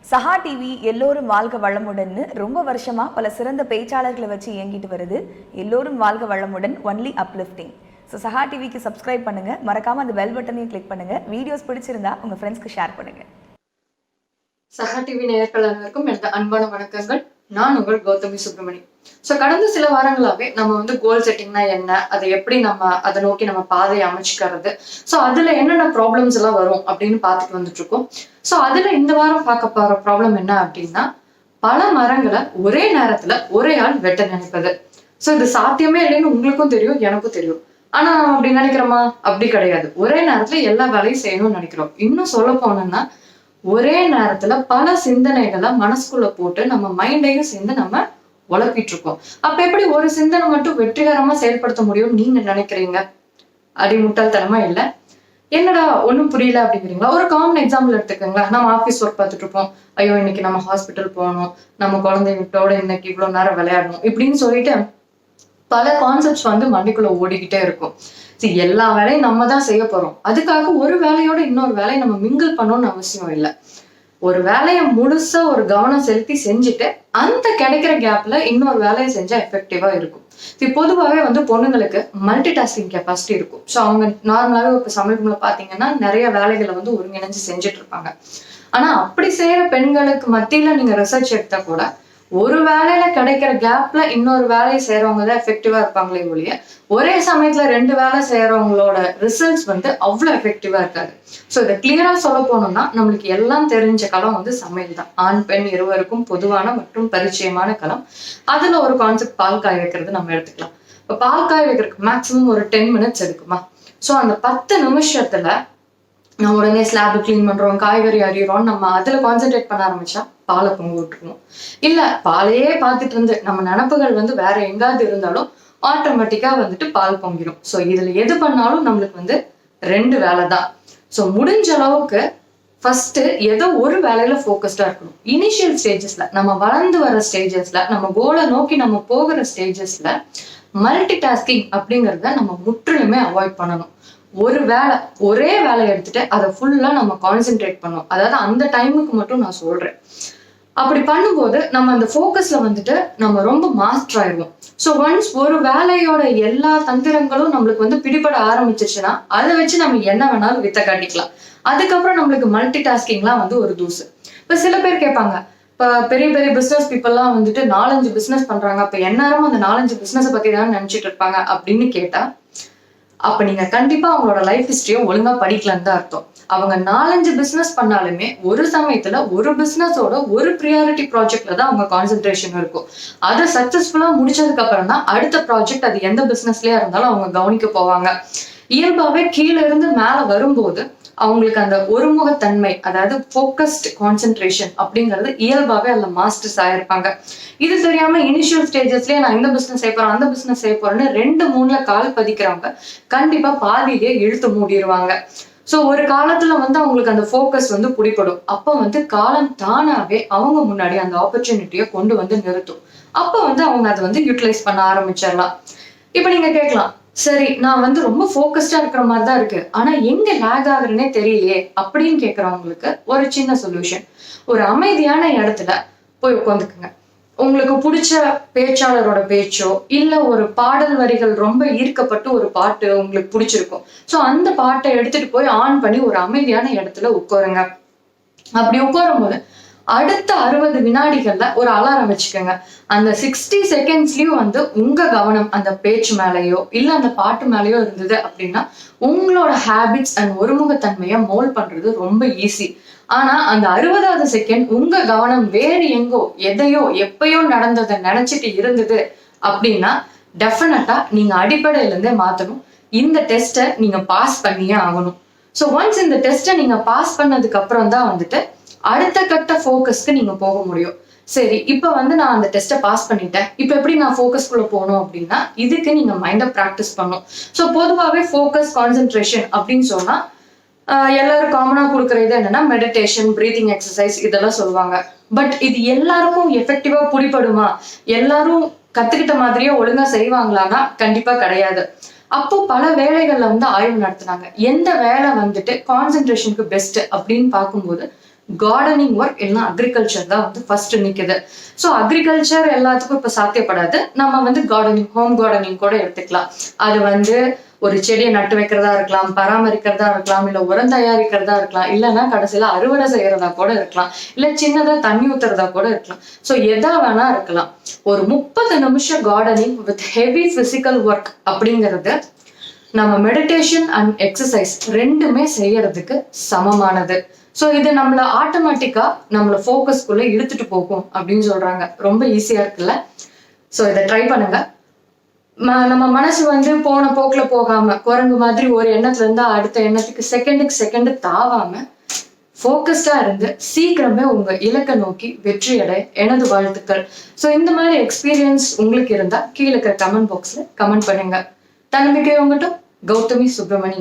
சஹா TV எல்லோரும் வாழ்க வளமுடன்னு ரொம்ப வருஷமா பல சிறந்த பேச்சாளர்களை வச்சு இயங்கிட்டு வருது. எல்லோரும் வாழ்க வளமுடன், ஒன்லி அப்லிஃப்டிங். ஸோ சஹா டிவிக்கு சப்ஸ்கிரைப் பண்ணுங்க, மறக்காம அந்த பெல் பட்டனையும் கிளிக் பண்ணுங்க. வீடியோஸ் பிடிச்சிருந்தா உங்க ஃப்ரெண்ட்ஸ்க்கு ஷேர் பண்ணுங்க. சஹா டிவி நேயர்கள் அனைவருக்கும் எனது அன்பான வணக்கங்கள். நான் உங்கள் கௌதமி சுப்ரமணி. ஸோ கடந்த சில வாரங்களாவே நம்ம கோல் செட்டிங்னா என்ன, அதை எப்படி அதை நோக்கி நம்ம பாதையை அமைச்சுக்கிறது, ஸோ அதுல என்னென்ன ப்ராப்ளம்ஸ் எல்லாம் வரும் அப்படின்னு பார்த்துட்டு வந்துட்டு இருக்கோம். ஸோ அதுல இந்த வாரம் பார்க்க போற ப்ராப்ளம் என்ன அப்படின்னா, பல மரங்களை ஒரே நேரத்துல ஒரே ஆள் வெட்ட நினைப்பது. ஸோ இது சாத்தியமே இல்லைன்னு உங்களுக்கும் தெரியும், எனக்கும் தெரியும். ஆனா அப்படி நினைக்கிறோமா? அப்படி கிடையாது. ஒரே நேரத்துல எல்லா வேலையும் செய்யணும்னு நினைக்கிறோம். இன்னும் சொல்ல போனோம்னா, ஒரே நேரத்துல பல சிந்தனைகளை மனசுக்குள்ள போட்டு நம்ம மைண்டையும் சேர்ந்து நம்ம உழப்பிட்டு இருக்கோம். அப்ப எப்படி ஒரு சிந்தனை மட்டும் வெற்றிகரமா செயல்படுத்த முடியும் நீங்க நினைக்கிறீங்க? அடி முட்டாள்தனமா இல்ல? என்னடா ஒண்ணும் புரியல அப்படிங்கிறீங்களா? ஒரு காமன் எக்ஸாம்பிள் எடுத்துக்கோங்களா. நம்ம ஆபீஸ் ஒர்க் பார்த்துட்டு இருப்போம். ஐயோ இன்னைக்கு நம்ம ஹாஸ்பிட்டல் போகணும், நம்ம குழந்தைகிட்டோட இன்னைக்கு இவ்வளவு நேரம் விளையாடணும் இப்படின்னு சொல்லிட்டு பல கான்செப்ட்ஸ் மண்டைக்குள்ள ஓடிக்கிட்டே இருக்கும். எல்லா வேலையும் நம்ம தான் செய்ய போறோம். அதுக்காக ஒரு வேலையோட இன்னொரு வேலையை நம்ம மிங்கிள் பண்ணணும்னு அவசியம் இல்லை. ஒரு வேலையை முழுசா ஒரு கவனம் செலுத்தி செஞ்சுட்டு அந்த கிடைக்கிற கேப்ல இன்னொரு வேலையை செஞ்சா எஃபெக்டிவா இருக்கும். பொதுவாகவே பொண்ணுங்களுக்கு மல்டி டாஸ்கிங் கெப்பாசிட்டி இருக்கும். ஸோ அவங்க நார்மலாவே இப்ப சமீபத்துல பாத்தீங்கன்னா நிறைய வேலைகளை ஒருங்கிணைஞ்சு செஞ்சுட்டு இருப்பாங்க. ஆனா அப்படி செய்யற பெண்களுக்கு மத்தியில நீங்க ரிசர்ச் எடுத்தா கூட ஒரு வேலையில கிடைக்கிற கேப்ல இன்னொரு வேலையை செய்யறவங்க தான் எஃபெக்டிவா இருப்பாங்களே ஒழிய, ஒரே சமயத்துல ரெண்டு வேலை செய்யறவங்களோட ரிசல்ட்ஸ் அவ்வளவு எஃபெக்டிவா இருக்காது. ஸோ இதை கிளியரா சொல்ல போனோம்னா, நம்மளுக்கு எல்லாம் தெரிஞ்ச களம் சமையல் தான். ஆண் பெண் இருவருக்கும் பொதுவான மற்றும் பரிச்சயமான களம். அதுல ஒரு கான்செப்ட் பால் காய வைக்கிறது நம்ம எடுத்துக்கலாம். இப்ப பால் காய வைக்கிறதுக்கு மேக்சிமம் ஒரு 10 minutes எடுக்குமா? ஸோ அந்த 10 நிமிஷத்துல நம்ம உடனே ஸ்லாப் கிளீன் பண்றோம், காய்கறி அறிகிறோம், நம்ம அதுல கான்சென்ட்ரேட் பண்ண ஆரம்பிச்சா பாலை பொங்க விட்டுருவோம். இல்ல பாலையே பார்த்துட்டு இருந்து நம்ம நினப்புகள் வேற எங்காவது இருந்தாலும் ஆட்டோமேட்டிக்கா பால் பொங்கிடும். ஸோ இதுல எது பண்ணாலும் நம்மளுக்கு ரெண்டு வேலை தான். ஸோ முடிஞ்ச அளவுக்கு ஃபர்ஸ்ட் ஏதோ ஒரு வேலையில ஃபோக்கஸ்டா இருக்கணும். இனிஷியல் ஸ்டேஜஸ்ல நம்ம வளர்ந்து வர ஸ்டேஜஸ்ல நம்ம கோலை நோக்கி நம்ம போகிற ஸ்டேஜஸ்ல மல்டி டாஸ்கிங் அப்படிங்கிறத நம்ம முற்றிலுமே அவாய்ட் பண்ணணும். ஒரு வேலை ஒரே வேலையை எடுத்துட்டு அதை ஃபுல்லா நம்ம கான்சென்ட்ரேட் பண்ணோம். அதாவது அந்த டைமுக்கு மட்டும் நான் சொல்றேன். அப்படி பண்ணும்போது நம்ம அந்த ஃபோக்கஸ்ல நம்ம ரொம்ப மாஸ்டர் ஆயிடுவோம். ஸோ ஒன்ஸ் ஒரு வேலையோட எல்லா தந்திரங்களும் நம்மளுக்கு பிடிபட ஆரம்பிச்சிருச்சுன்னா அதை வச்சு நம்ம என்ன வேணாலும் வித்த காட்டிக்கலாம். அதுக்கப்புறம் நம்மளுக்கு மல்டி டாஸ்கிங்லாம் ஒரு தூசு. இப்ப சில பேர் கேட்பாங்க, இப்ப பெரிய பெரிய பிசினஸ் பீப்புள்லாம் 4-5 பிசினஸ் பண்றாங்க, அப்ப எந்நேரமும் அந்த 4-5 பிசினஸ் பத்தி தான் நினைச்சிட்டு இருப்பாங்க அப்படின்னு கேட்டா, அப்ப நீங்க கண்டிப்பா அவங்களோட லைஃப் ஹிஸ்டரியை ஒழுங்கா படிக்கலன்னு தான் அர்த்தம். அவங்க 4-5 பிசினஸ் பண்ணாலுமே ஒரு சமயத்துல ஒரு பிசினஸோட ஒரு ப்ரியாரிட்டி ப்ராஜெக்ட்ல தான் அவங்க கான்சென்ட்ரேஷன் இருக்கும். அதை சக்சஸ்ஃபுல்லா முடிச்சதுக்கு அப்புறம் தான் அடுத்த ப்ராஜெக்ட் அது எந்த பிசினஸ்லயா இருந்தாலும் அவங்க கவனிக்க போவாங்க. இயல்பாவே கீழே இருந்து மேல வரும்போது அவங்களுக்கு அந்த ஒருமுகத்தன்மை, அதாவது ஃபோக்கஸ்ட் கான்சென்ட்ரேஷன் அப்படிங்கிறது இயல்பாவே அதுல மாஸ்டர்ஸ் ஆயிருப்பாங்க. இது தெரியாம இனிஷியல் ஸ்டேஜஸ்லயே நான் இந்த பிசினஸ் செய்ய போறேன் அந்த பிசினஸ் செய்ய போறேன்னு 2-3ல கால் பதிக்கிறவங்க கண்டிப்பா பாதியிலேயே இழுத்து மூடிடுவாங்க. ஸோ ஒரு காலத்துல அவங்களுக்கு அந்த ஃபோக்கஸ் பிடிப்படும். அப்ப காலம் தானாவே அவங்க முன்னாடி அந்த ஆப்பர்ச்சுனிட்டியை கொண்டு நிறுத்தும். அப்ப அவங்க அதை யூட்டிலைஸ் பண்ண ஆரம்பிச்சிடலாம். இப்ப நீங்க கேட்கலாம், சரி நான் ரொம்ப ஃபோக்கஸ்டா இருக்கிற மாதிரி தான் இருக்கு, ஆனா எங்க லேக் ஆகுறேன்னே தெரியலையே அப்படின்னு கேட்கறவங்களுக்கு ஒரு சின்ன சொல்யூஷன். ஒரு அமைதியான இடத்துல போய் உட்காந்துக்குங்க. உங்களுக்கு பிடிச்ச பேச்சாளரோட பேச்சோ இல்ல ஒரு பாடல் வரிகள் ரொம்ப ஈர்க்கப்பட்டு ஒரு பாட்டு உங்களுக்கு பிடிச்சிருக்கும். ஸோ அந்த பாட்டை எடுத்துட்டு போய் ஆன் பண்ணி ஒரு அமைதியான இடத்துல உட்காருங்க. அப்படி உட்காரும் போது அடுத்த 60 வினாடிகள்ல ஒரு அலாரம் வச்சுக்கோங்க. அந்த 60 செகண்ட்ஸ்லயும் உங்க கவனம் அந்த பேச்சு மேலேயோ இல்ல அந்த பாட்டு மேலேயோ இருந்தது அப்படின்னா உங்களோட ஹேபிட்ஸ் அண்ட் ஒருமுகத்தன்மையை மோல்ட் பண்றது ரொம்ப ஈஸி. ஆனா அந்த 60வது செகண்ட் உங்க கவனம் வேறு எங்கோ எதையோ எப்பயோ நடந்ததை நினைச்சிட்டு இருந்தது அப்படின்னா டெஃபினட்டா நீங்க அடிப்படையில இருந்தே மாத்தணும். இந்த டெஸ்ட்டை நீங்க பாஸ் பண்ணியே ஆகணும். ஸோ ஒன்ஸ் இந்த டெஸ்ட்டை நீங்க பாஸ் பண்ணதுக்கு அப்புறம் தான் அடுத்த கட்ட ஃபோக்கஸ்க்கு நீங்க போக முடியும். சரி, இப்ப நான் அந்த டெஸ்ட்டை பாஸ் பண்ணிட்டேன், இப்ப எப்படி நான் ஃபோக்கஸ்குள்ள போகணும் அப்படின்னா இதுக்கு நீங்க மைண்டை ப்ராக்டிஸ் பண்ணும். ஸோ பொதுவாகவே ஃபோக்கஸ் கான்சென்ட்ரேஷன் அப்படின்னு சொன்னா எல்லாரும் காமனா கொடுக்கறது என்னன்னா மெடிடேஷன், பிரீதிங் எக்ஸசைஸ் இதெல்லாம் சொல்லுவாங்க. பட் இது எல்லாருக்கும் எஃபெக்டிவா பிடிப்படுமா? எல்லாரும் கத்துக்கிட்ட மாதிரியே ஒழுங்கா செய்வாங்களான்னா கண்டிப்பா கிடையாது. அப்போ பல வேலைகள்ல ஆய்வு நடத்தினாங்க. எந்த வேலை கான்சென்ட்ரேஷனுக்கு பெஸ்ட் அப்படின்னு பார்க்கும்போது கார்டனிங் ஒர்க் இல்லைன்னா அக்ரிகல்ச்சர் தான் வந்து ஃபர்ஸ்ட் நிக்குது. ஸோ அக்ரிகல்ச்சர் எல்லாத்துக்கும் இப்ப சாத்தியப்படாது. நம்ம வந்து கார்டனிங், ஹோம் கார்டனிங் கூட எடுத்துக்கலாம். அது வந்து ஒரு செடியை நட்டு வைக்கிறதா இருக்கலாம், பராமரிக்கிறதா இருக்கலாம், இல்ல உரம் தயாரிக்கிறதா இருக்கலாம், இல்லைன்னா கடைசியில அறுவடை செய்யறதா கூட இருக்கலாம், இல்ல சின்னதா தண்ணி ஊத்துறதா கூட இருக்கலாம். ஸோ எதா வேணா இருக்கலாம். ஒரு 30 நிமிஷம் gardening with heavy physical work அப்படிங்கிறது நம்ம மெடிடேஷன் அண்ட் எக்ஸசைஸ் ரெண்டுமே செய்யறதுக்கு சமமானது. ஸோ இது நம்மள ஆட்டோமேட்டிக்கா நம்மள ஃபோக்கஸ்குள்ள இழுத்துட்டு போகும் அப்படின்னு சொல்றாங்க. ரொம்ப ஈஸியா இருக்குல்ல? ஸோ இதை ட்ரை பண்ணுங்க. நம்ம மனசு வந்து போன போக்குல போகாம, குரங்கு மாதிரி ஒரு எண்ணத்துல இருந்தா அடுத்த எண்ணத்துக்கு செகண்டுக்கு செகண்ட் தாவாம ஃபோக்கஸ்டா இருந்து சீக்கிரமே உங்க இலக்கை நோக்கி வெற்றி அடைய எனது வாழ்த்துக்கள். ஸோ இந்த மாதிரி எக்ஸ்பீரியன்ஸ் உங்களுக்கு இருந்தா கீழே இருக்கிற கமெண்ட் பாக்ஸ்ல கமெண்ட் பண்ணுங்க. தன்னம்பிக்கை உங்கட்டும். கௌதமி சுப்ரமணி.